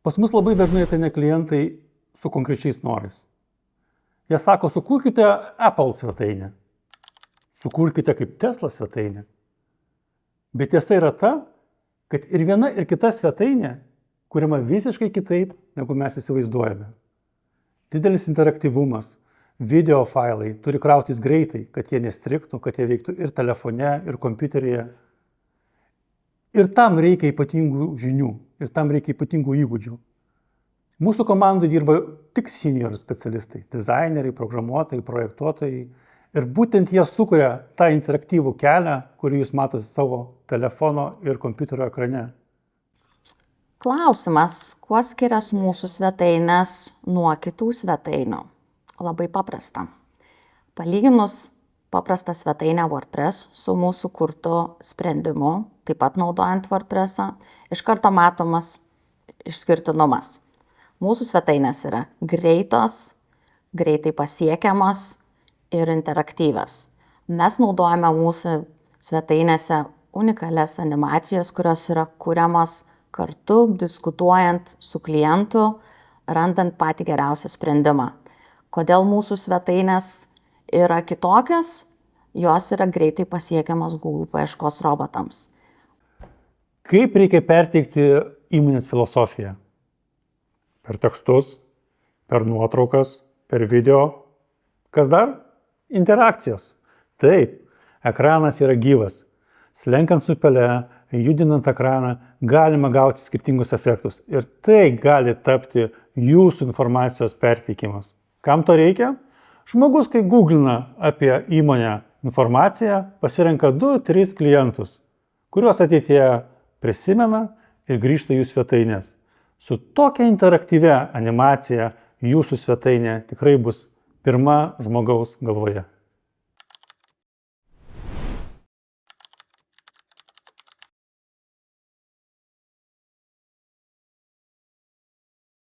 Pas mus labai dažnai ateina klientai su konkrečiais norais. Jie sako, sukurkite Apple svetainę, sukurkite kaip Tesla svetainę. Bet tiesa yra ta, kad ir viena ir kita svetainė kuriama visiškai kitaip, negu mes įsivaizduojame. Didelis interaktyvumas, video failai turi krautis greitai, kad jie nestriktų, kad jie veiktų ir telefone, ir kompiuteryje. Ir tam reikia ypatingų žinių, ir tam reikia ypatingų įgūdžių. Mūsų komandai dirba tik senior specialistai, dizaineriai, programuotojai, projektuotojai. Ir būtent jie sukuria tą interaktyvų kelią, kurį jūs matote savo telefono ir kompiuterio ekrane. Klausimas, kuo skiriasi mūsų svetainės nuo kitų svetainių? Labai paprasta. Palyginus paprastą svetainę WordPress su mūsų kurtu sprendimu, taip pat naudojant WordPressą, iš karto matomas išskirtinumas. Mūsų svetainės yra greitos, greitai pasiekiamas ir interaktyvios. Mes naudojame mūsų svetainėse unikalias animacijas, kurios yra kuriamos kartu, diskutuojant su klientu, randant patį geriausią sprendimą. Kodėl mūsų svetainės yra kitokios? Jos yra greitai pasiekiamas Google paieškos robotams. Kaip reikia perteikti įmonės filosofiją? Per tekstus, per nuotraukas, per video. Kas dar? Interakcijos. Taip, ekranas yra gyvas. Slenkant su pele, judinant ekraną, galima gauti skirtingus efektus. Ir tai gali tapti jūsų informacijos perteikimas. Kam to reikia? Žmogus, kai googlina apie įmonę informaciją, pasirenka 2-3 klientus, kuriuos ateityje prisimena ir grįžta į jų svetainės. Su tokia interaktyvia animacija jūsų svetainė tikrai bus pirma žmogaus galvoje.